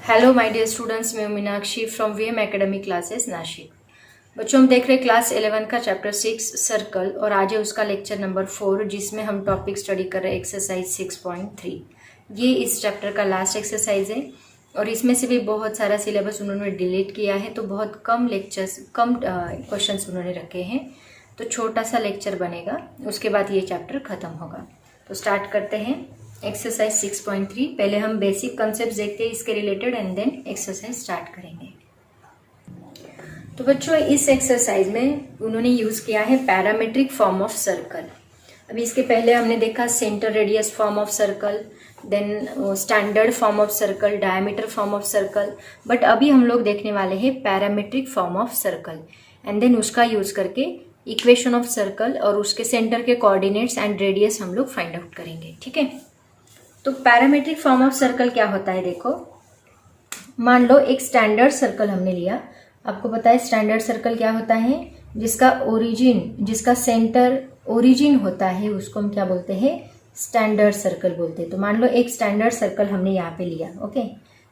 Hello my dear students, मैं Meenakshi from VM academy classes Nashik. बच्चों, हम देख रहे हैं क्लास 11 का चैप्टर 6 सर्कल और आज है उसका लेक्चर नंबर 4 जिसमें हम टॉपिक स्टडी कर रहे हैं एक्सरसाइज 6.3। ये इस चैप्टर का लास्ट एक्सरसाइज है और इसमें से भी बहुत सारा सिलेबस उन्होंने डिलीट किया है, तो बहुत कम क्वेश्चंस उन्होंने रखे हैं, तो छोटा सा लेक्चर बनेगा, उसके बाद ये चैप्टर खत्म होगा। तो स्टार्ट करते हैं एक्सरसाइज 6.3। पहले हम बेसिक कॉन्सेप्ट देखते हैं इसके related and then exercise start करेंगे। तो बच्चों, इस एक्सरसाइज में उन्होंने यूज किया है पैरामीट्रिक फॉर्म ऑफ सर्कल। अभी इसके पहले हमने देखा centre radius form of circle, then standard form of circle, diameter form of circle, but अभी हम लोग देखने वाले हैं parametric form of circle and then उसका यूज करके इक्वेशन ऑफ सर्कल और उसके सेंटर के कोऑर्डिनेट्स एंड रेडियस हम लोग फाइंड आउट करेंगे। ठीक है, तो पैरामीट्रिक फॉर्म ऑफ सर्कल क्या होता है? देखो, मान लो एक स्टैंडर्ड सर्कल हमने लिया। आपको पता है स्टैंडर्ड सर्कल क्या होता है? जिसका सेंटर ओरिजिन होता है उसको हम क्या बोलते हैं? स्टैंडर्ड सर्कल बोलते हैं। तो मान लो एक स्टैंडर्ड सर्कल हमने यहाँ पे लिया। Okay,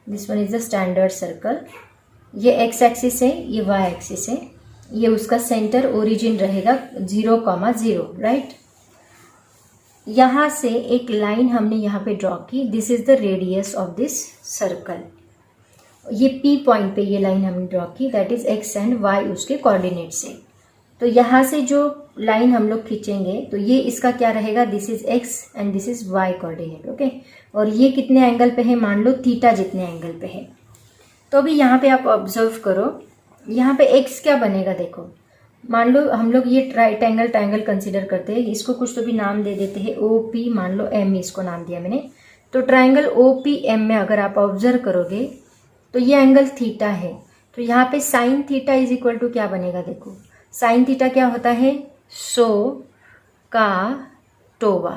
this one is the standard circle. ये एक्स एक्सिस है, ये वाई एक्सिस है, ये उसका सेंटर ओरिजिन रहेगा 0,0, राइट। यहां से एक लाइन हमने यहाँ पे ड्रॉ की, this is the radius of this circle. ये P पॉइंट पे ये लाइन हमने ड्रॉ की, that is X and Y उसके कोऑर्डिनेट से। तो यहाँ से जो लाइन हम लोग खींचेंगे तो ये इसका क्या रहेगा? This is X and this is Y coordinate. Okay, और ये कितने एंगल पे है? मान लो थीटा जितने एंगल पे है। तो अभी यहाँ पे आप ऑब्जर्व करो, यहाँ पे एक्स क्या बनेगा? देखो, मान लो हम लोग ये ट्राइंगल कंसीडर करते हैं, इसको कुछ तो भी नाम दे देते हैं, OP, मान लो M इसको नाम दिया मैंने। तो ट्राइंगल OPM में अगर आप ऑब्जर्व करोगे तो ये एंगल थीटा है, तो यहाँ पे sine theta is equal to क्या बनेगा? देखो, साइन थीटा क्या होता है? सो का टोवा,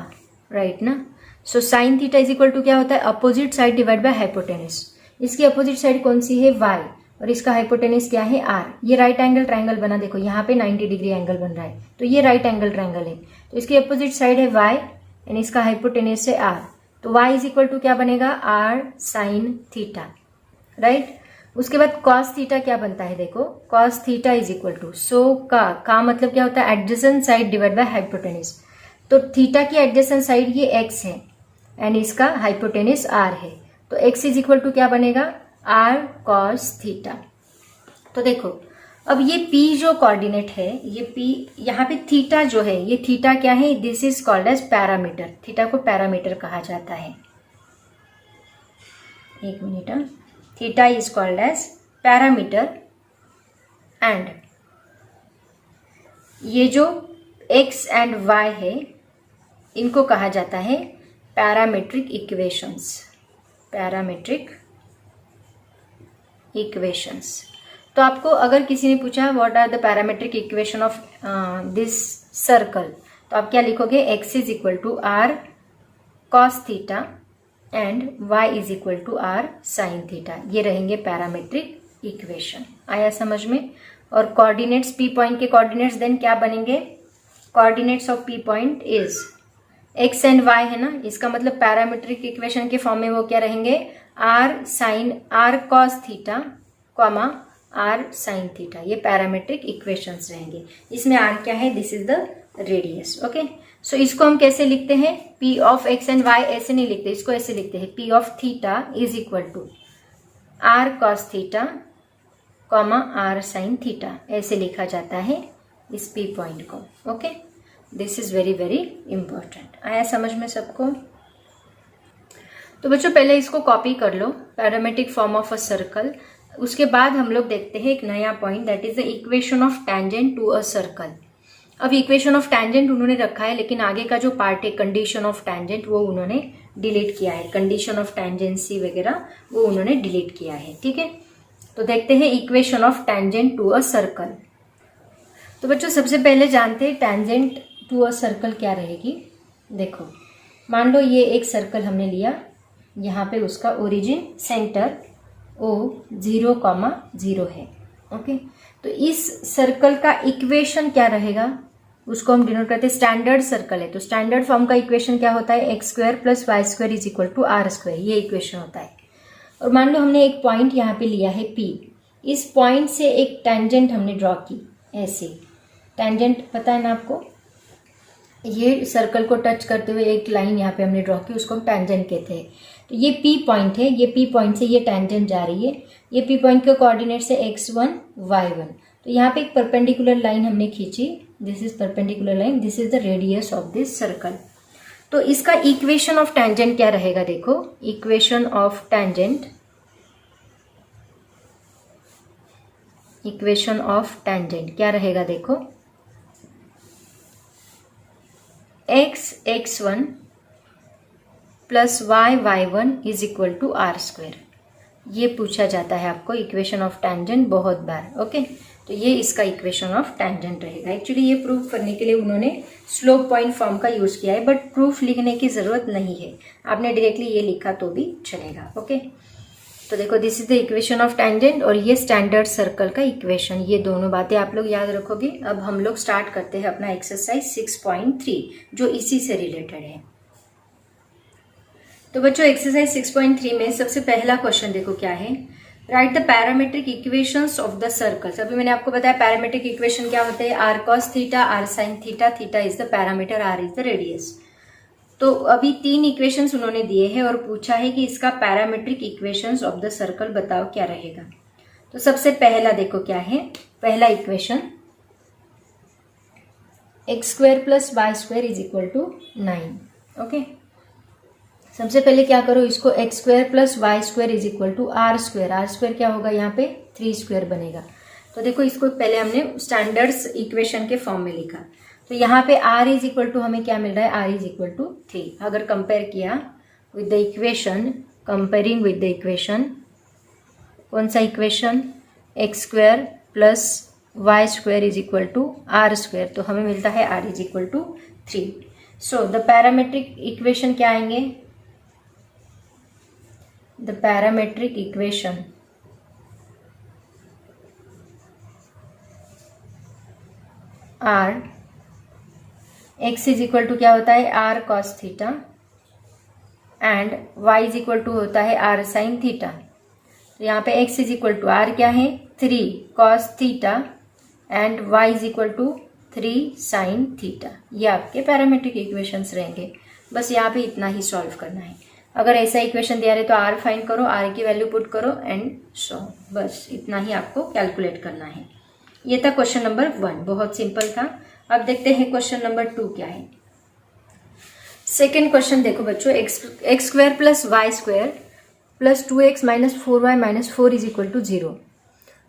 राइट ना। So sine theta is equal to क्या होता है? Opposite side divide by hypotenuse. इसकी अपोजिट साइड कौन सी है? y, और इसका हाइपोटेनस क्या है? r। ये राइट एंगल ट्राइंगल बना, देखो यहाँ पे 90 डिग्री एंगल बन रहा है, तो ये राइट एंगल ट्राइंगल है, तो इसकी अपोजिट साइड है y एंड इसका हाइपोटेनस है r। तो y इज इक्वल टू क्या बनेगा? r sine theta, right. उसके बाद cos थीटा क्या बनता है? देखो, cos theta is equal to so का मतलब क्या होता है? Adjacent side divide by hypotenuse. तो थीटा की एडजेसेंट साइड ये x है एंड इसका हाइपोटेनस r है, तो x इज इक्वल टू क्या बनेगा? r cos theta. तो देखो, अब ये p जो कोऑर्डिनेट है, ये p यहाँ पे थीटा जो है, ये थीटा क्या है? This is called as parameter. Theta को पैरामीटर कहा जाता है। एक minute, theta is called as parameter and ये जो x एंड y है इनको कहा जाता है पैरामीट्रिक इक्वेशंस। Parametric equations. तो आपको अगर किसी ने पूछा what are the parametric equation of this circle, तो आप क्या लिखोगे? x is equal to r cos theta and y is equal to r sin theta. ये रहेंगे पैरामीट्रिक इक्वेशन। आया समझ में? और कोऑर्डिनेट्स P पॉइंट के कोऑर्डिनेट्स देन क्या बनेंगे? Coordinates of P point is x and y है ना, इसका मतलब पैरामीट्रिक इक्वेशन के फॉर्म में वो क्या रहेंगे? r cos theta comma r sin theta. ये पैरामीट्रिक इक्वेशंस रहेंगे। इसमें r क्या है? This is the radius. Okay, so इसको हम कैसे लिखते हैं? p of x and y ऐसे नहीं लिखते, इसको ऐसे लिखते हैं, p ऑफ theta is equal to r cos theta comma r sin theta. ऐसे लिखा जाता है इस p पॉइंट को। Okay, this is very very important. आया समझ में सबको? तो बच्चों, पहले इसको कॉपी कर लो, parametric form of a circle. उसके बाद हम लोग देखते हैं एक नया point, that is the equation of tangent to a circle. अब इक्वेशन ऑफ टैंजेंट उन्होंने रखा है, लेकिन आगे का जो पार्ट है कंडीशन ऑफ टैंजेंट वो उन्होंने डिलीट किया है। कंडीशन ऑफ टैंजेंसी वगैरह वो उन्होंने डिलीट किया है। ठीक है, तो देखते हैं equation of tangent to a circle. तो बच्चों, सबसे पहले जानते हैं टैंजेंट टू अ सर्कल क्या रहेगी। देखो, मान लो ये एक सर्कल हमने लिया, यहाँ पे उसका ओरिजिन सेंटर O 0,0 है। ओके, तो इस सर्कल का इक्वेशन क्या रहेगा? उसको हम डिनोट करते हैं, स्टैंडर्ड सर्कल है तो स्टैंडर्ड फॉर्म का इक्वेशन क्या होता है? x² + y² = r²। ये इक्वेशन होता है। और मान लो हमने एक पॉइंट यहाँ पे लिया है P, इस पॉइंट से एक टेंजेंट हमने ड्रॉ की, ऐसे टेंजेंट पता है ना आपको, ये सर्कल को टच करते हुए एक लाइन यहाँ पे हमने ड्रॉ की, उसको हम टेंजेंट कहते हैं। तो ये P पॉइंट है, ये P पॉइंट से ये टेंजेंट जा रही है, ये P पॉइंट के कोऑर्डिनेट्स है x1 y1। तो यहाँ पे एक परपेंडिकुलर लाइन हमने खींची, this is perpendicular line, this is the radius of this circle. तो इसका इक्वेशन ऑफ टेंजेंट क्या रहेगा, देखो equation of tangent, equation of tangent क्या रहेगा, देखो x1 plus y1 is equal to are square. ये पूछा जाता है आपको इक्वेशन ऑफ टेंजेंट बहुत बार, ओके। तो ये इसका इक्वेशन ऑफ टेंजेंट रहेगा। एक्चुअली ये प्रूफ करने के लिए उन्होंने स्लोप पॉइंट फॉर्म का यूज किया है, बट प्रूफ लिखने की जरूरत नहीं है, आपने डायरेक्टली ये लिखा तो भी चलेगा, ओके। तो देखो this is the equation of tangent और ये स्टैंडर्ड सर्कल का इक्वेशन, ये दोनों बातें आप लोग याद रखोगे। अब हम लोग स्टार्ट करते हैं अपना एक्सरसाइज 6.3 जो इसी से रिलेटेड है। तो बच्चों एक्सरसाइज 6.3 में सबसे पहला क्वेश्चन देखो क्या है, right the parametric equations of the circles. अभी मैंने आपको बताया पैरामेट्रिक इक्वेशन क्या होते हैं, r cos theta, r sine theta, theta is the parameter, r is the radius. तो अभी 3 इक्वेशंस उन्होंने दिए हैं और पूछा है कि इसका parametric equations of the circle बताओ क्या रहेगा। तो सबसे पहला देखो क्या है, पहला equation x square plus Y square is equal to 9, okay. सबसे पहले क्या करो, इसको x square plus Y square is equal to are square, r square क्या होगा यहाँ पे 3 स्क्वायर बनेगा। तो देखो इसको पहले हमने स्टैंडर्ड्स इक्वेशन के फॉर्म में लिखा, तो यहाँ पे r इज इक्वल टू हमें क्या मिल रहा है, r इज इक्वल टू 3। अगर कंपेयर किया with the equation, comparing with the equation, कौन सा equation, x square plus Y square is equal to are square, तो हमें मिलता है r is equal to 3। So the parametric equation क्या आएंगे, the parametric equation are x is equal to क्या होता है, r cos theta and y is equal to होता है आर साइन थीटा। तो यहाँ पे x is equal to are क्या है 3 cos theta and y is equal to 3 sine theta. ये आपके पैरामेट्रिक इक्वेशंस रहेंगे। बस यहाँ पे इतना ही सॉल्व करना है। अगर ऐसा इक्वेशन दिया रहे तो r फाइंड करो, r की वैल्यू पुट करो एंड सो, बस इतना ही आपको कैलकुलेट करना है। ये था क्वेश्चन नंबर 1, बहुत सिंपल था। अब देखते हैं क्वेश्चन नंबर 2 क्या है। सेकेंड क्वेश्चन देखो बच्चों, x square plus Y square plus 2x minus 4y minus 4 is equal to 0।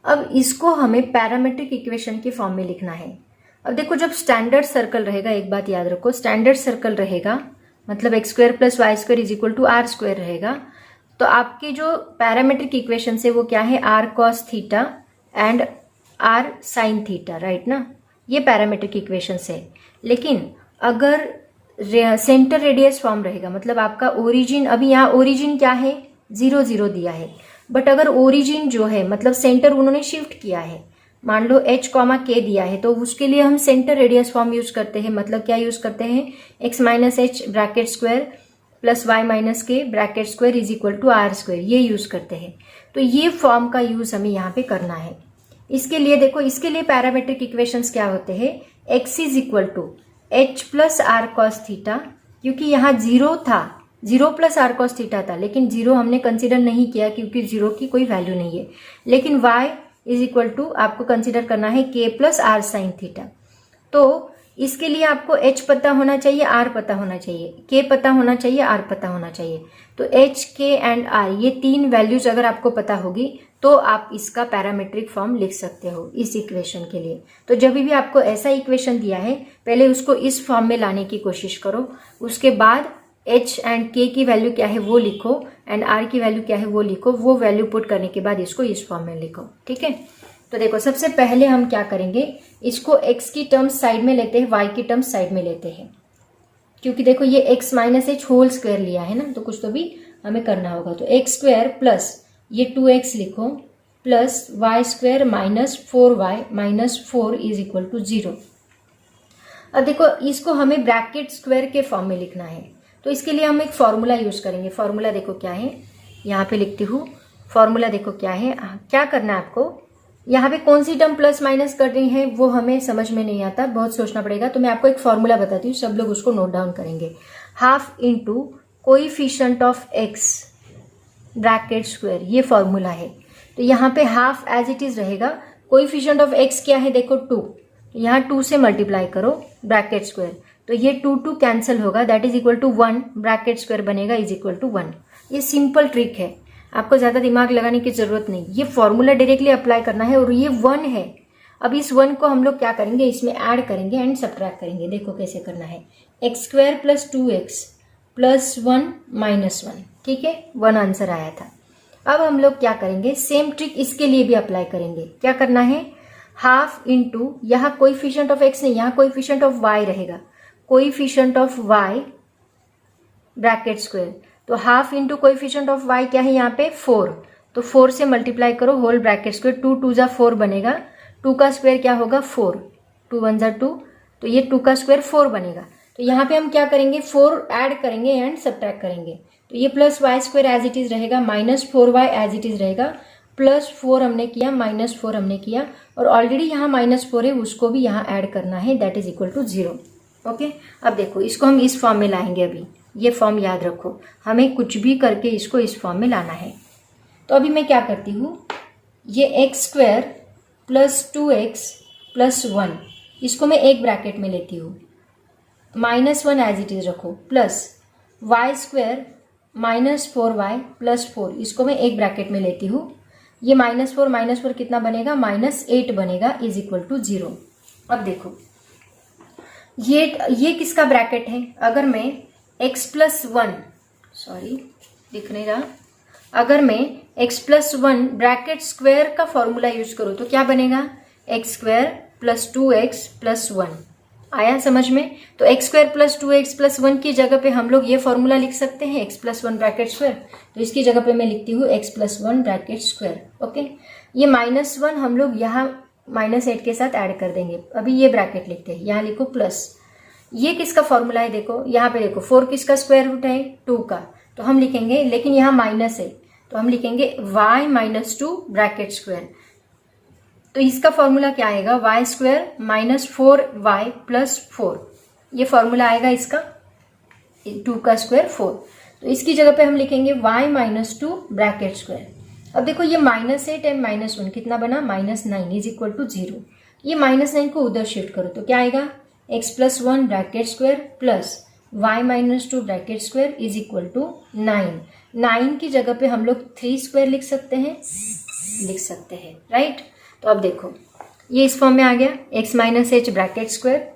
अब इसको हमें पैरामेट्रिक इक्वेशन के फॉर्म में लिखना है। अब देखो जब स्टैंडर्ड सर्कल रहेगा, एक बात याद रखो, स्टैंडर्ड सर्कल रहेगा मतलब x square plus Y square is equal to are square रहेगा, तो आपके जो पैरामेट्रिक इक्वेशन है वो क्या है, r cos theta and r sine theta, right ना, ये पैरामेट्रिक इक्वेशंस है। लेकिन अगर सेंटर रेडियस फॉर्म रहेगा, मतलब आपका ओरिजिन, अभी यहाँ ओरिजिन क्या है 0 0 दिया है, बट अगर ओरिजिन जो है मतलब सेंटर उन्होंने शिफ्ट किया है, मान लो h कॉमा k दिया है, तो उसके लिए हम सेंटर रेडियस फॉर्म यूज करते हैं। मतलब क्या यूज करते हैं, x minus H bracket square plus Y minus K bracket square is equal to are square, ये यूज करते हैं। तो ये फॉर्म का यूज हमें यहाँ पे करना है। इसके लिए देखो, इसके लिए पैरामेट्रिक इक्वेशंस क्या होते हैं, x is equal to h plus r cos theta, क्योंकि यहाँ 0 था, 0 प्लस आर कॉस थीटा था, लेकिन 0 हमने कंसिडर नहीं किया क्योंकि 0 की कोई वैल्यू नहीं है। लेकिन y इज इक्वल टू आपको कंसिडर करना है k plus r sine theta. तो इसके लिए आपको h पता होना चाहिए, r पता होना चाहिए, k पता होना चाहिए, r पता होना चाहिए। तो h, k एंड r ये 3 वैल्यूज अगर आपको पता होगी तो आप इसका पैरामेट्रिक फॉर्म लिख सकते हो इस इक्वेशन के लिए। तो जब भी आपको ऐसा इक्वेशन दिया है, पहले उसको इस फॉर्म में लाने की कोशिश करो, उसके बाद h एंड k की वैल्यू क्या है वो लिखो एंड r की वैल्यू क्या है वो लिखो, वो वैल्यू पुट करने के बाद इसको इस फॉर्म में लिखो, ठीक है। तो देखो सबसे पहले हम क्या करेंगे, इसको x की टर्म्स साइड में लेते हैं, y की टर्म्स साइड में लेते हैं, क्योंकि देखो ये x minus h whole square लिया है ना, तो कुछ तो भी हमें करना होगा। तो एक्स स्क्वायर प्लस ये 2x लिखो plus Y square minus 4y minus 4 is equal to 0। अब देखो इसको हमें ब्रैकेट स्क्वायर के फॉर्म में लिखना है, तो इसके लिए हम एक फॉर्मूला यूज करेंगे। फॉर्मूला देखो क्या है, यहाँ पे लिखती हूँ फॉर्मूला देखो क्या है, क्या करना है आपको, यहाँ पे कौन सी टर्म प्लस माइनस करनी है वो हमें समझ में नहीं आता, बहुत सोचना पड़ेगा। तो मैं आपको एक फॉर्मूला बताती हूँ, सब लोग उसको नोट डाउन करेंगे। Half into coefficient of x bracket square, ये फॉर्मूला है। तो यहाँ पे हाफ एज इट इज रहेगा, कोइफिशिएंट ऑफ एक्स क्या है देखो 2, तो यहाँ 2 से मल्टीप्लाई करो ब्रैकेट स्क्वायर, तो ये 2 कैंसिल होगा, that is equal to 1, bracket square बनेगा इज इक्वल टू 1। ये सिंपल ट्रिक है, आपको ज्यादा दिमाग लगाने की जरूरत नहीं, ये फॉर्मूला डायरेक्टली अप्लाई करना है और ये 1 है। अब इस 1 को हम लोग क्या करेंगे, इसमें ऐड करेंगे एंड सब्ट्रैक्ट करेंगे। देखो कैसे करना है, x square plus 2x plus 1 minus 1, ठीक है, 1 आंसर आया था। अब हम लोग क्या करेंगे, सेम ट्रिक इसके लिए भी अप्लाई करेंगे। क्या करना है, हाफ इंटू, यहाँ कोइफिशिएंट ऑफ एक्स नहीं, यहाँ कोइफिशिएंट ऑफ वाई रहेगा, coefficient of Y bracket square, तो half into coefficient of Y क्या है यहाँ पे 4, तो 4 से मल्टीप्लाई करो होल ब्रैकेट स्क्वायर, 2 2 जा 4 बनेगा, 2 का स्क्वायर क्या होगा 4, 2 1 जा 2, तो ये 2 का स्क्वायर 4 बनेगा। तो यहाँ पे हम क्या करेंगे, 4 ऐड करेंगे एंड सब्ट्रैक्ट करेंगे, तो ये plus Y square as it is रहेगा, minus 4y as it is रहेगा, प्लस 4 हमने किया, माइनस 4 हमने किया, और ऑलरेडी यहाँ माइनस 4 है उसको भी यहाँ ऐड करना है, that is equal to 0। Okay, अब देखो इसको हम इस फॉर्म में लाएंगे, अभी ये फॉर्म याद रखो, हमें कुछ भी करके इसको इस फॉर्म में लाना है। तो अभी मैं क्या करती हूँ, ये x square plus 2x plus 1, इसको मैं एक ब्रैकेट में लेती हूँ, माइनस 1 एज इट इज रखो, plus Y square minus 4y plus 4, इसको मैं एक ब्रैकेट में लेती हूँ, ये माइनस 4 कितना बनेगा, माइनस 8 बनेगा इज इक्वल टू 0। अब देखो ये किसका ब्रैकेट है, अगर मैं x प्लस 1, सॉरी दिख नहीं रहा, अगर मैं x प्लस 1 ब्रैकेट स्क्वायर का फॉर्मूला यूज करूँ तो क्या बनेगा, x square plus 2x plus 1, आया समझ में। तो x square plus 2x plus 1 की जगह पे हम लोग ये फॉर्मूला लिख सकते हैं, x प्लस 1 ब्रैकेट स्क्वायर, तो इसकी जगह पे मैं लिखती हूँ x plus 1 bracket square. Okay, ये माइनस 1 हम लोग यहाँ माइनस 8 के साथ ऐड कर देंगे, अभी ये ब्रैकेट लिखते हैं, यहाँ लिखो प्लस, ये किसका फॉर्मूला है देखो, यहाँ पे देखो 4 किसका स्क्वायर रूट है 2 का, तो हम लिखेंगे, लेकिन यहाँ माइनस है तो हम लिखेंगे y माइनस 2 ब्रैकेट स्क्वायर, तो इसका फॉर्मूला क्या आएगा, Y square minus 4y plus 4, ये फॉर्मूला आएगा इसका, 2 का स्क्वायर 4, तो इसकी जगह पे हम लिखेंगे y माइनस 2 ब्रैकेट स्क्वायर। अब देखो ये माइनस 8 एंड माइनस 1 कितना बना, माइनस 9 इज इक्वल टू 0, ये माइनस 9 को उधर शिफ्ट करो तो क्या आएगा, x plus 1 bracket square plus y minus 2 bracket square is equal to 9 की जगह पे हम लोग 3 स्क्वायर लिख सकते हैं, राइट। तो अब देखो ये इस फॉर्म में आ गया, x minus H bracket square,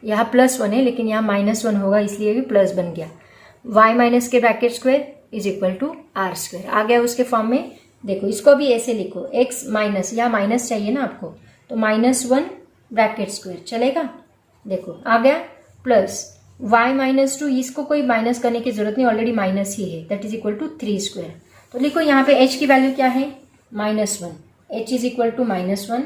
यहाँ प्लस 1 है लेकिन यहाँ माइनस 1 होगा इसलिए भी प्लस बन गया, y minus K bracket square is equal to are square आ गया उसके फॉर्म में। देखो इसको भी ऐसे लिखो, x माइनस, यहाँ माइनस चाहिए ना आपको, तो माइनस 1 ब्रैकेट स्क्वायर चलेगा, देखो आ गया, प्लस y माइनस 2, इसको कोई माइनस करने की जरूरत नहीं, ऑलरेडी माइनस ही है, that is equal to 3 square. तो लिखो यहाँ पे h की वैल्यू क्या है, minus 1, h is equal to minus 1,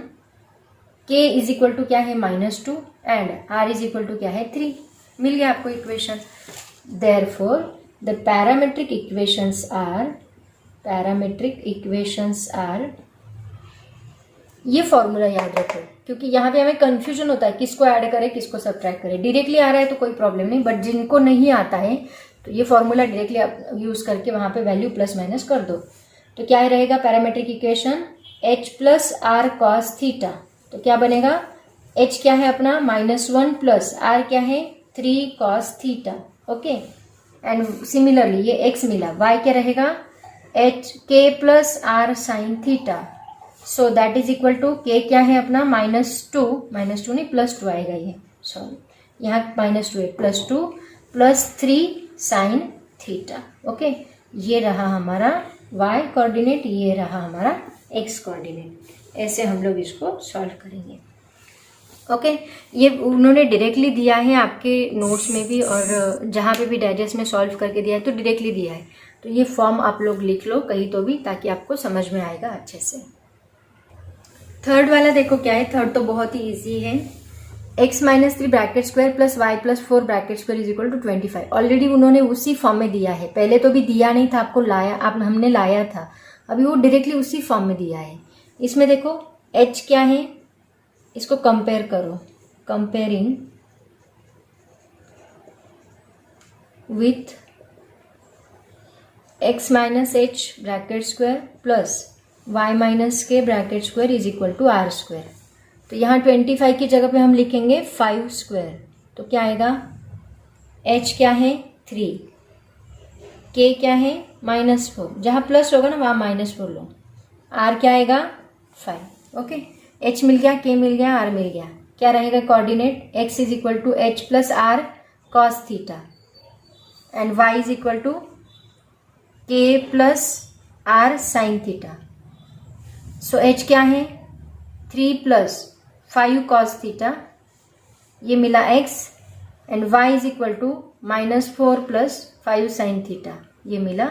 k is equal to क्या है minus 2 and r is equal to क्या है 3, मिल गया आपको इक्वेशन। Therefore the parametric equations are, ये फॉर्मूला याद रखो क्योंकि यहाँ पे हमें कंफ्यूजन होता है किसको ऐड करें किसको सब्ट्रैक्ट करें, डायरेक्टली आ रहा है तो कोई प्रॉब्लम नहीं, बट जिनको नहीं आता है तो ये फॉर्मूला डायरेक्टली यूज करके वहां पे वैल्यू प्लस माइनस कर दो। तो क्या रहेगा parametric equation, h plus r cos theta, तो क्या बनेगा, h क्या है अपना माइनस 1 प्लस r क्या है 3 cos theta. Okay, and similarly ये x मिला, y क्या रहेगा h k plus r sine theta, so that is equal to k क्या है अपना माइनस 2 नहीं प्लस 2 आएगा, ये सॉरी यहाँ माइनस 2 है, plus 2 plus 3 sine theta. Okay, ये रहा हमारा y कोऑर्डिनेट, ये रहा हमारा x कोऑर्डिनेट, ऐसे हम लोग इसको सॉल्व करेंगे। ओके, ये उन्होंने डायरेक्टली दिया है आपके नोट्स में भी और जहाँ पे भी डाइजेस्ट में सॉल्व करके दिया है तो डायरेक्टली दिया है, तो ये फॉर्म आप लोग लिख लो कहीं तो भी ताकि आपको समझ में आएगा अच्छे से। थर्ड वाला देखो क्या है, थर्ड तो बहुत ही इजी है, x minus 3 bracket square plus y plus 4 bracket square is equal to 25। Already उन्होंने उसी फॉर्म में दिया है, पहले तो भी दिया नहीं था आपको, हमने लाया था, अभी वो डायरेक्टली उसी फॉर्म में दिया है। इसमें देखो h क्या है, इसको कंपेयर करो, comparing with x minus H bracket square plus y minus K bracket square is equal to are square. तो यहाँ 25 की जगह पे हम लिखेंगे 5 स्क्वायर। तो क्या आएगा, h क्या है 3, k क्या है -4, जहाँ प्लस होगा ना वहाँ -4 लो, r क्या आएगा 5। ओके, h मिल गया, k मिल गया, r मिल गया। क्या रहेगा coordinate, x is equal to h plus r cos theta and y is equal to k plus r sine theta. So h क्या है 3 प्लस 5 कॉस थीटा, ये मिला x, and y is equal to -4 plus 5 sine theta, ये मिला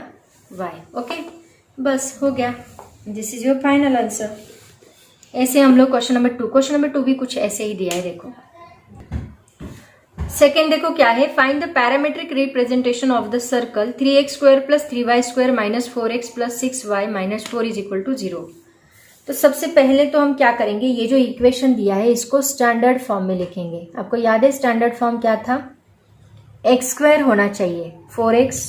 y। Okay, बस हो गया, this is your final answer. ऐसे हम लोग क्वेश्चन नंबर 2 भी कुछ ऐसे ही दिया है। देखो सेकेंड, देखो क्या है, find the parametric representation of the circle 3x square plus 3y square minus 4x plus 6y minus 4 is equal to 0। तो सबसे पहले तो हम क्या करेंगे, ये जो इक्वेशन दिया है इसको स्टैंडर्ड फॉर्म में लिखेंगे। आपको याद है स्टैंडर्ड फॉर्म क्या था, एक्स स्क्वायर होना चाहिए 4x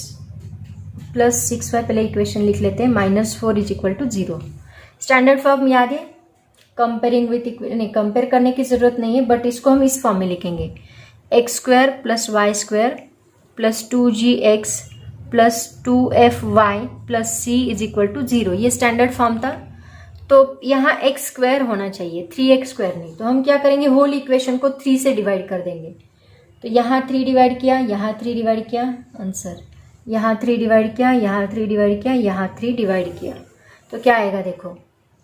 प्लस 6y, पहले इक्वेशन लिख लेते हैं, minus 4 is equal to 0। Standard form याद है, कंपेयरिंग विथ नहीं, कंपेयर करने की जरूरत नहीं है, बट इसको हम इस फॉर्म में लिखेंगे, x square plus Y square plus 2gx plus 2fy plus c is equal to 0। ये स्टैंडर्ड फॉर्म था। तो यहाँ एक्स स्क्वायर होना चाहिए, 3x स्क्वायर नहीं। तो हम क्या करेंगे, होल इक्वेशन को 3 से डिवाइड कर देंगे। तो यहाँ 3 डिवाइड किया, यहाँ 3 डिवाइड किया, आंसर, यहाँ 3 डिवाइड किया, यहाँ 3 डिवाइड किया, यहाँ 3 डिवाइड किया। तो क्या आएगा देखो,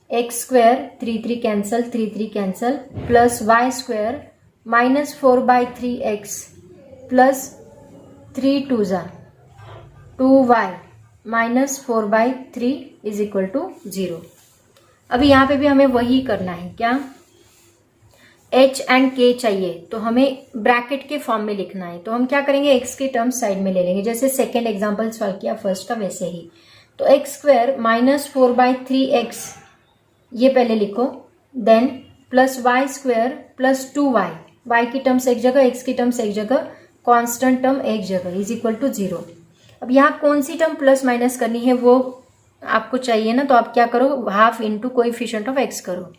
x square 3 cancel, 3 cancel, plus Y square minus 4/3x plus 3 2 2y minus 4/3 is equal to 0। अभी यहाँ पे भी हमें वही करना है, क्या h एंड k चाहिए, तो हमें ब्रैकेट के फॉर्म में लिखना है। तो हम क्या करेंगे, x के टर्म्स साइड में ले लेंगे, जैसे सेकेंड एग्जाम्पल सॉल्व किया फर्स्ट का वैसे ही। तो एक्स स्क्वायर माइनस 4/3x ये पहले लिखो, then plus Y square plus 2y, y की टर्म्स एक जगह, x की टर्म्स एक जगह, कांस्टेंट टर्म एक जगह, इज इक्वल टू 0। अब यहाँ कौन सी टर्म प्लस माइनस करनी है वो आपको चाहिए ना, तो आप क्या करो, half into coefficient of x करो,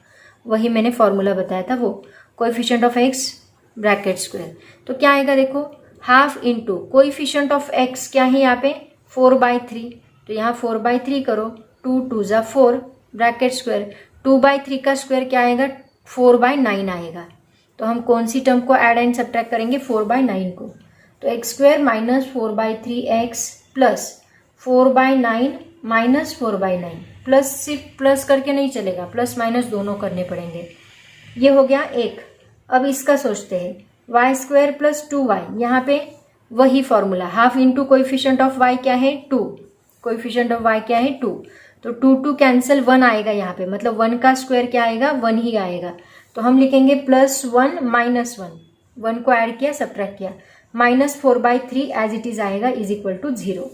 वही मैंने फॉर्मूला बताया था, वो coefficient of x bracket square. तो क्या आएगा देखो, half into coefficient of x क्या है यहाँ पे 4/3, तो यहाँ 4/3 करो, 2 2 4 ब्रैकेट स्क्वायर, 2/3 का स्क्वायर क्या आएगा 4/9 आएगा। तो हम कौन सी टर्म को ऐड एंड सब्ट्रैक्ट करेंगे, 4/9 को। तो x square minus 4/3x plus 4/9 minus 4/9, plus सिर्फ प्लस करके नहीं चलेगा, प्लस माइनस दोनों करने पड़ेंगे। ये हो गया एक। अब इसका सोचते हैं, वाई स्क्वायर प्लस 2y, यहाँ पे वही formula, half into coefficient of y क्या है 2, कोएफिशिएंट ऑफ y क्या है 2, तो 2 2 कैंसिल, 1 आएगा यहाँ पे, मतलब 1 का स्क्वायर क्या आएगा 1 ही आएगा। तो हम लिखेंगे +1 -1, 1 को ऐड किया सब्ट्रैक्ट किया, माइनस 4/3 एज इट इज आएगा इज इक्वल टू 0।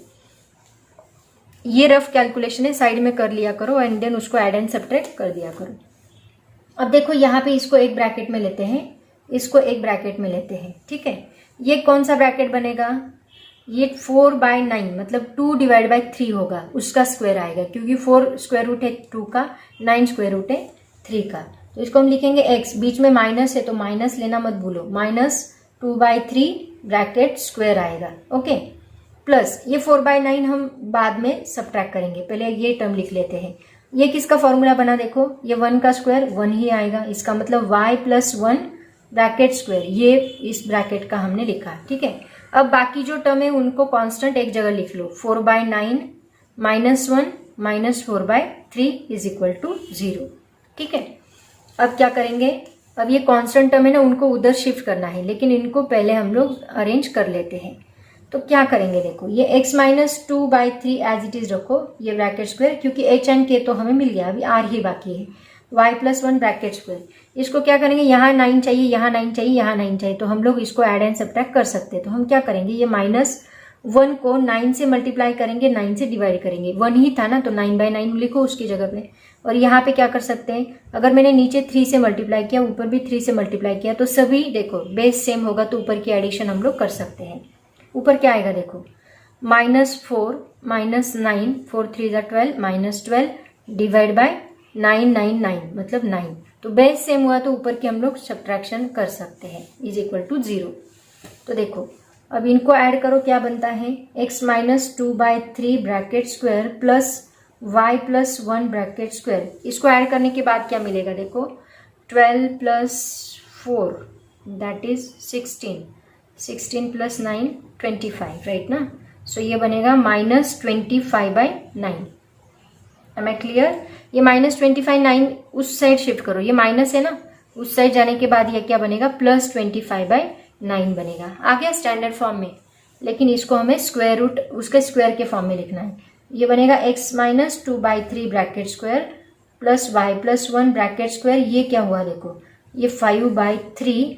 ये रफ कैलकुलेशन है, साइड में कर लिया करो एंड देन उसको ऐड एंड सब्ट्रैक्ट कर दिया करो। अब देखो यहाँ पे इसको एक ब्रैकेट में लेते हैं, इसको एक ब्रैकेट में लेते हैं, ठीक है। ये कौन सा ब्रैकेट बनेगा, ये 4/9 मतलब 2 डिवाइड बाई 3 होगा, उसका स्क्वायर आएगा, क्योंकि 4 स्क्वायर रूट है 2 का, 9 स्क्वायर रूट है 3 का। तो इसको हम लिखेंगे x, बीच में माइनस है तो माइनस लेना मत भूलो, माइनस 2/3 ब्रैकेट स्क्वायर आएगा, ओके, प्लस ये 4/9 हम बाद में सब्ट्रैक्ट करेंगे, पहले ये टर्म लिख लेते हैं। ये किसका फॉर्मूला बना देखो, ये 1 का स्क्वायर 1 ही आएगा, इसका मतलब y प्लस 1 ब्रैकेट स्क्वायर, ये इस ब्रैकेट का हमने लिखा, ठीक है। अब बाकी जो टर्म है उनको कांस्टेंट एक जगह लिख लो, 4/9 minus 1 minus 4/3 is equal to 0, ठीक है। अब क्या करेंगे, अब ये कांस्टेंट टर्म है ना, उनको उधर शिफ्ट करना है, लेकिन इनको पहले हम लोग अरेंज कर लेते हैं। तो क्या करेंगे देखो, ये x minus 2/3 as it is रखो, ये ब्रैकेट स्क्वायर, क्योंकि h एंड k तो हमें मिल गया, अभी r ही बाकी है, y प्लस 1 ब्रैकेट स्क्वायर। इसको क्या करेंगे, यहाँ 9 चाहिए, यहाँ 9 चाहिए, यहाँ 9 चाहिए, तो हम लोग इसको ऐड एंड सब्ट्रैक्ट कर सकते हैं। तो हम क्या करेंगे, ये माइनस 1 को 9 से मल्टीप्लाई करेंगे, 9 से डिवाइड करेंगे, 1 ही था ना, तो 9/9 लिखो उसकी जगह पे। और यहाँ पे क्या कर सकते हैं, अगर मैंने नीचे 3 से मल्टीप्लाई किया, ऊपर भी 3 से मल्टीप्लाई किया, तो सभी देखो बेस सेम होगा, तो ऊपर की एडिशन हम लोग कर सकते हैं। ऊपर क्या आएगा देखो, -4 -9, 4 3 12, -12 डिवाइड बाय 9 मतलब 9। तो बेस सेम हुआ तो ऊपर की हम लोग सब्ट्रैक्शन कर सकते हैं, इज इक्वल टू 0। तो देखो अब इनको ऐड करो, क्या बनता है, x - 2/3 bracket square plus y + 1 bracket square. इसको ऐड करने के बाद क्या मिलेगा देखो, 12 + 4 दैट इज 16, 16 + 9 25, राइट ना। सो ये बनेगा -25/9। Am I clear. ये -25 9 उस साइड शिफ्ट करो, ये माइनस है ना, उस साइड जाने के बाद ये क्या बनेगा, +25/9 बनेगा। आ गया स्टैंडर्ड फॉर्म में, लेकिन इसको हमें स्क्वायर रूट उसके स्क्वायर के फॉर्म में लिखना है। ये बनेगा x - 2/3 bracket square plus y + 1 bracket square. ये क्या हुआ देखो, ये 5/3,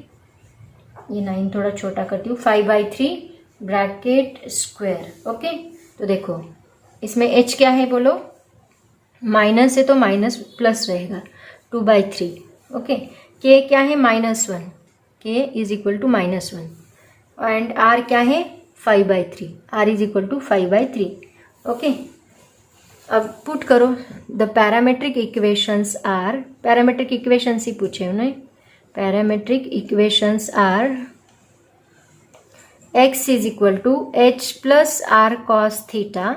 ये 9 थोड़ा छोटा करती हूँ, 5/3 ब्रैकेट स्क्वायर। ओके, तो देखो इसमें h क्या है बोलो, माइनस है तो माइनस प्लस रहेगा, 2/3। ओके, k क्या है, -1, k is equal to -1, and r क्या है, 5/3, r is equal to 5/3। Okay, अब पुट करो the parametric equations are, parametric equations ही पूछे उन्हें, parametric equations are x is equal to h + r cos theta.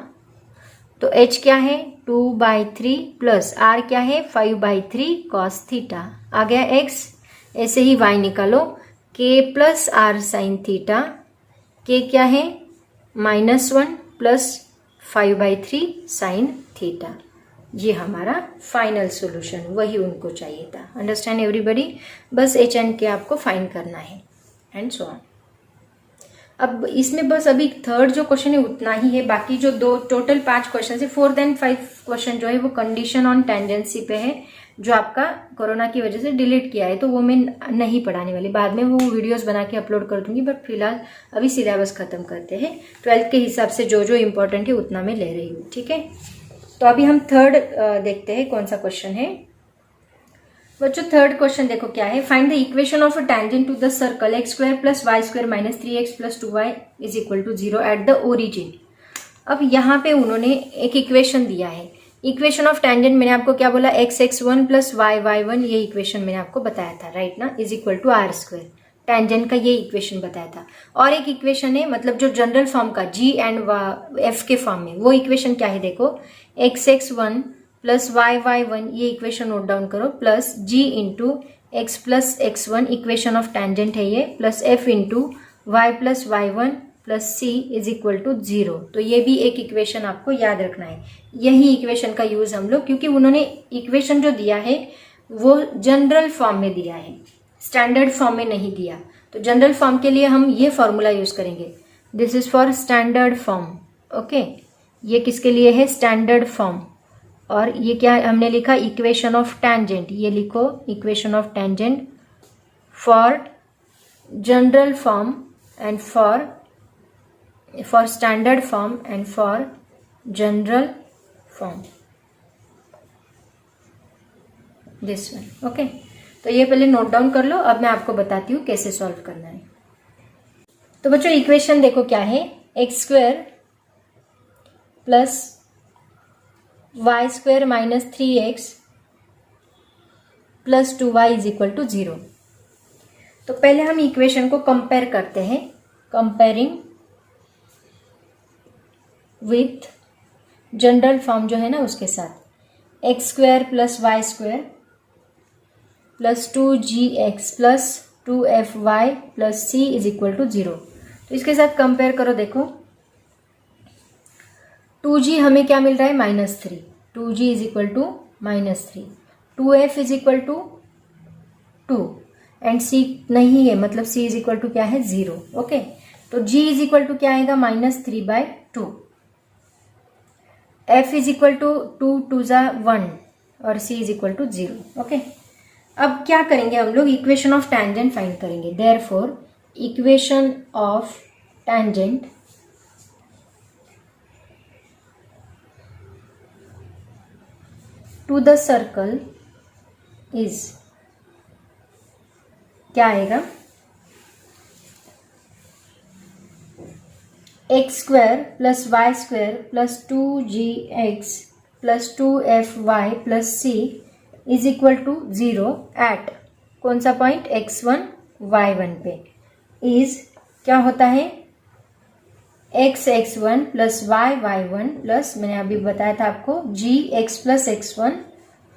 तो h क्या है, 2/3 प्लस r क्या है, 5/3 cos थीटा। आ गया x, ऐसे ही y निकालो, k + r sin theta. k क्या है, -1 प्लस 5/3 sin थीटा। ये हमारा फाइनल सॉल्यूशन, वही उनको चाहिए था। अंडरस्टैंड एवरीबडी, बस h एंड k आपको फाइंड करना है, एंड सो ऑन। अब इसमें बस अभी थर्ड जो क्वेश्चन है उतना ही है, बाकी जो दो टोटल 5 क्वेश्चन है, 4 and 5 क्वेश्चन जो है वो कंडीशन ऑन टेंडेंसी पे है, जो आपका कोरोना की वजह से डिलीट किया है, तो वो मैं नहीं पढ़ाने वाली, बाद में वो वीडियोस बना के अपलोड कर दूंगी। बट फिलहाल अभी सिलेबस खत्म करते हैं, 12th के हिसाब से जो जो इम्पोर्टेंट है उतना मैं ले रही हूँ, ठीक है। तो अभी हम थर्ड देखते हैं कौन सा क्वेश्चन है बच्चों। थर्ड क्वेश्चन देखो क्या है, find the equation of a tangent to the circle x² + y² - 3x + 2y is equal to 0 at the origin. अब यहाँ पे उन्होंने एक इक्वेशन दिया है, इक्वेशन ऑफ टेंजेंट मैंने आपको क्या बोला, x(x1) + y(y1), ये इक्वेशन मैंने आपको बताया था, राइट ना, is equal to r²। Tangent का ये इक्वेशन बताया था। और एक इक्वेशन है, मतलब जो जनरल फॉर्म का g एंड f के फॉर्म में, वो इक्वेशन क्या है देखो, x(x1) + y(y1), ये इक्वेशन नोट डाउन करो, plus g × x + x1 equation of tangent है ये, plus f × y + y1 plus c is equal to 0। तो ये भी एक इक्वेशन आपको याद रखना है। यही इक्वेशन का यूज हम लोग, क्योंकि उन्होंने इक्वेशन जो दिया है वो जनरल फॉर्म में दिया है, स्टैंडर्ड फॉर्म में नहीं दिया। तो जनरल फॉर्म के लिए हम ये फॉर्मूला यूज करेंगे, this is for standard form. Okay, ये किसके लिए है, स्टैंडर्ड फॉर्म। और ये क्या हमने लिखा, इक्वेशन ऑफ टेंजेंट, ये लिखो equation of tangent for general form and for standard form and for general form, this one। okay, तो ये पहले नोट डाउन कर लो, अब मैं आपको बताती हूँ कैसे सॉल्व करना है। तो बच्चों इक्वेशन देखो क्या है, x² + y² - 3x + 2y is equal to 0। तो पहले हम इक्वेशन को कंपेयर करते हैं, कंपेयरिंग विथ जनरल फॉर्म जो है ना उसके साथ, x² + y² + 2gx + 2fy + c is equal to 0। तो इसके साथ कंपेयर करो, देखो 2g हमें क्या मिल रहा है, -3, 2g is equal to -3, 2f is equal to 2 and c नहीं है, मतलब c इज इक्वल टू क्या है, 0। ओके, तो g इज इक्वल टू क्या आएगा, -3/2, f इज इक्वल टू 2 2 1 और c is equal to 0। Okay, अब क्या करेंगे हम लोग, इक्वेशन ऑफ टेंजेंट फाइंड करेंगे। Therefore equation of tangent to the circle is, क्या आएगा, x square plus Y square plus 2gx plus 2fy plus c is equal to 0 at कौन सा पॉइंट, x1 y1 पे, इज क्या होता है, x1 plus y1 plus मैंने अभी बताया था आपको gx plus x1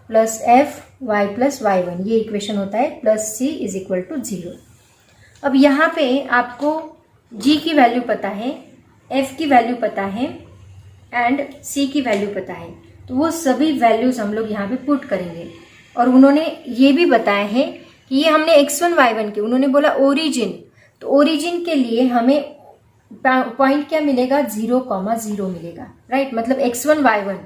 plus fy plus y1, ये इक्वेशन होता है, plus c is equal to 0। अब यहाँ पे आपको g की वैल्यू पता है, f की वैल्यू पता है एंड c की वैल्यू पता है, तो वो सभी वैल्यूज हम लोग यहाँ पे पुट करेंगे। और उन्होंने ये भी बताया है कि ये हमने x1 y1 के, उन्होंने बोला ओरिजिन, तो ओरिजिन के लिए हमें पॉइंट क्या मिलेगा, 0,0 मिलेगा, राइट। मतलब x1 y1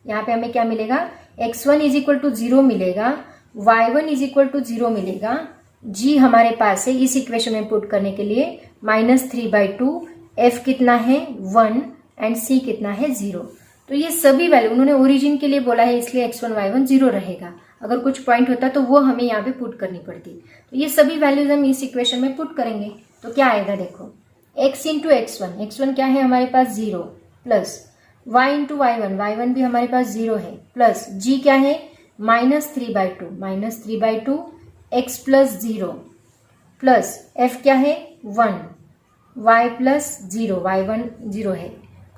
यहाँ पे हमें क्या मिलेगा, x1 इज इक्वल टू 0 मिलेगा, y1 इज इक्वल टू 0 मिलेगा, g हमारे पास है इस इक्वेशन में पुट करने के लिए -3/2, f कितना है 1 एंड c कितना है 0। तो ये सभी वैल्यू उन्होंने ओरिजिन के लिए बोला है, इसलिए x1 y1 0 रहेगा। अगर कुछ पॉइंट होता तो वो हमें यहाँ पे पुट करनी पड़ती। तो ये सभी वैल्यूज हम इस इक्वेशन में पुट करेंगे, तो क्या आएगा, देखो x इंटू x1 क्या है हमारे पास 0, प्लस y इंटू y1 भी हमारे पास 0 है, प्लस g क्या है -3/2 x प्लस 0, प्लस f क्या है 1, y प्लस 0, y1 0 है,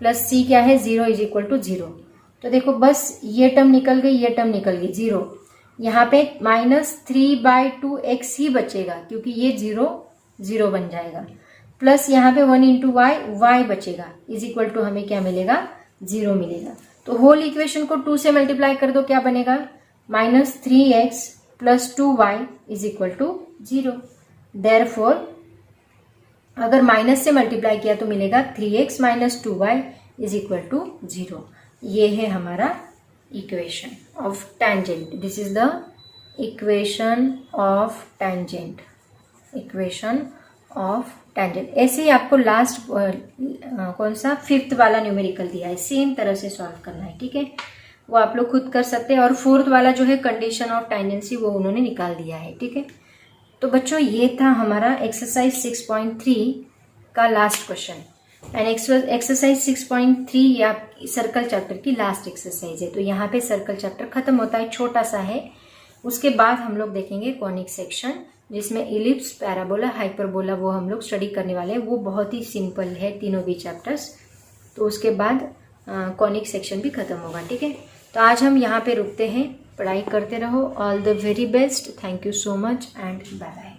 प्लस c क्या है 0 इज इक्वल टू 0। तो देखो बस ये टर्म निकल गई, ये टर्म निकल गई 0, यहाँ पे -3/2 x ही बचेगा क्योंकि ये 0 बन जाएगा, प्लस यहाँ पे 1 इंटू y बचेगा, इज इक्वल टू हमें क्या मिलेगा 0 मिलेगा। तो होल इक्वेशन को 2 से मल्टीप्लाई कर दो, क्या बनेगा -3x plus 2y is equal to 0। Therefore अगर माइनस से मल्टीप्लाई किया तो मिलेगा 3x minus 2y is equal to 0। ये है हमारा equation of tangent, this is the equation of tangent, equation of tangent. ऐसे ही आपको लास्ट कौन सा 5th वाला न्यूमेरिकल दिया है, सेम तरह से सॉल्व करना है, ठीक है, वो आप लोग खुद कर सकते हैं। और 4th वाला जो है कंडीशन ऑफ टेंजेंसी वो उन्होंने निकाल दिया है, ठीक है। तो बच्चों ये था हमारा एक्सरसाइज 6.3 का लास्ट क्वेश्चन एंड एक्सरसाइज 6.3 या सर्कल चैप्टर की लास्ट एक्सरसाइज है। तो यहाँ पे सर्कल चैप्टर खत्म होता है, छोटा सा है। उसके बाद हम लोग देखेंगे कॉनिक सेक्शन, जिसमें इलिप्स, पैराबोला, हाइपरबोला वो हम लोग स्टडी करने वाले हैं। वो बहुत ही सिंपल है तीनों भी चैप्टर्स। तो उसके बाद कॉनिक सेक्शन भी खत्म होगा, ठीक है। तो आज हम यहाँ पे रुकते हैं, पढ़ाई करते रहो। All the very best, thank you so much and bye bye.